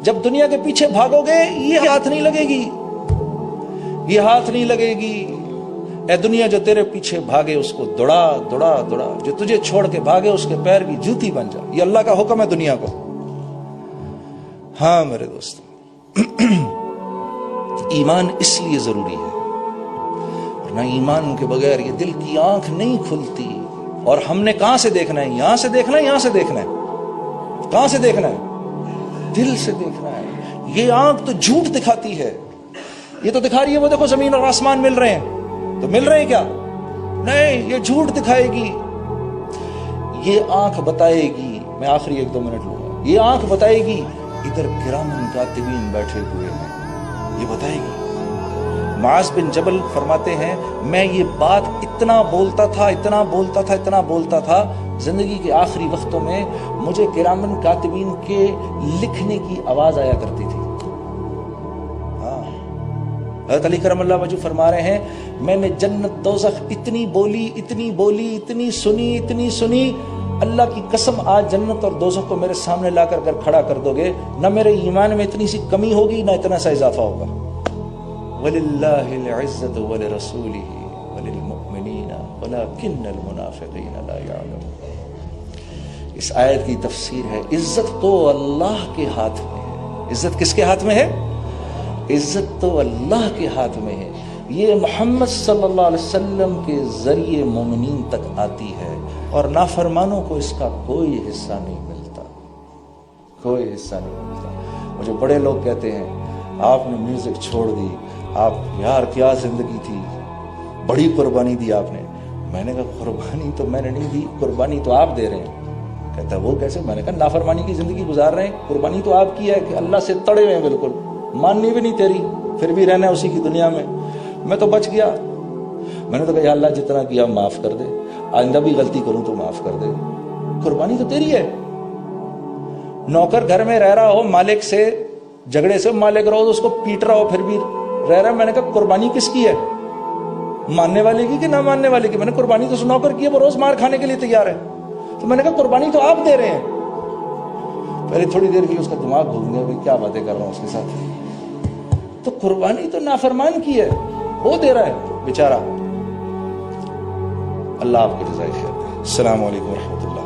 جب دنیا کے پیچھے بھاگوگے یہ ہاتھ نہیں لگے گی، یہ ہاتھ نہیں لگے گی۔ اے دنیا جو تیرے پیچھے بھاگے اس کو دوڑا دوڑا دوڑا، جو تجھے چھوڑ کے بھاگے اس کے پیر کی جوتی بن جا۔ یہ اللہ کا حکم ہے دنیا کو۔ ہاں میرے دوستو، ایمان اس لیے ضروری ہے، ورنہ ایمان کے بغیر یہ دل کی آنکھ نہیں کھلتی۔ اور ہم نے کہاں سے دیکھنا ہے؟ یہاں سے دیکھنا ہے، یہاں سے دیکھنا ہے؟ کہاں سے دیکھنا ہے؟ دل سے دیکھنا ہے۔ یہ آنکھ تو جھوٹ دکھاتی ہے، یہ تو دکھا رہی ہے وہ دیکھو زمین اور آسمان مل رہے ہیں، تو مل رہے ہیں کیا؟ نہیں، یہ جھوٹ دکھائے گی۔ یہ آنکھ بتائے گی، میں آخری 1-2 منٹ لوں گا، یہ آنکھ بتائے گی ادھر کرامن کاتبین بیٹھے ہوئے ہیں، یہ بتائے گی۔ معاذ بن جبل فرماتے ہیں میں یہ بات اتنا بولتا تھا اتنا بولتا تھا اتنا بولتا تھا، زندگی کے آخری وقتوں میں مجھے کرامن کاتبین کے لکھنے کی آواز آیا کرتی تھی۔ ہاں، حضرت علی کرم اللہ وجہ فرما رہے ہیں میں نے جنت دوزخ اتنی بولی اتنی بولی اتنی سنی، اللہ کی قسم آج جنت اور دوزخ کو میرے سامنے لا کر کھڑا کر دو گے، نہ میرے ایمان میں اتنی سی کمی ہوگی نہ اتنا سا اضافہ ہوگا۔ وَلِلَّهِ الْعِزَّةُ وَلِرَسُولِهِ وَلِلْمُؤْمِنِينَ وَلَكِنَّ الْمُنَافِقِينَ لَا يَعْلَمُونَ۔ اس آیت کی تفسیر ہے عزت تو اللہ کے ہاتھ میں ہے۔ عزت کس کے ہاتھ میں ہے؟ عزت تو اللہ کے ہاتھ میں ہے۔ یہ محمد صلی اللہ علیہ وسلم کے ذریعے مومنین تک آتی ہے، اور نافرمانوں کو اس کا کوئی حصہ نہیں ملتا، کوئی حصہ نہیں ملتا۔ مجھے بڑے لوگ کہتے ہیں آپ نے میوزک چھوڑ دی، آپ یار کیا زندگی تھی، بڑی قربانی دی آپ نے۔ میں نے کہا قربانی تو میں نے نہیں دی، قربانی تو آپ دے رہے ہیں۔ کہتا وہ کیسے؟ میں نے کہا نافرمانی کی زندگی گزار رہے ہیں، قربانی تو آپ کی ہے کہ اللہ سے تڑے ہوئے ہیں بالکل، ماننی بھی نہیں تیری، پھر بھی رہنا ہے اسی کی دنیا میں۔ میں تو بچ گیا، میں نے تو کہا یا اللہ جتنا کیا معاف کر دے، آئندہ بھی غلطی کروں تو معاف کر دے، قربانی تو تیری ہے۔ نوکر گھر میں رہ رہا ہو، مالک سے جھگڑے سے مالک رہو تو اس کو پیٹ رہا ہو پھر بھی رہ رہا ہے، میں نے کہا قربانی کس کی ہے؟ ماننے والے کی کہ نہ ماننے والے کی؟ میں نے قربانی تو نوکر کی ہے، وہ روز مار کھانے کے لیے تیار ہے، تو میں نے کہا قربانی تو آپ دے رہے ہیں۔ پہلے تھوڑی دیر کی اس کا دماغ گھوم گیا، بھائی کیا باتیں کر رہا ہوں اس کے ساتھ، تو قربانی تو نافرمان کی ہے، وہ دے رہا ہے بیچارہ۔ اللہ آپ کو جزائے خیر دے۔ السلام علیکم ورحمۃ اللہ۔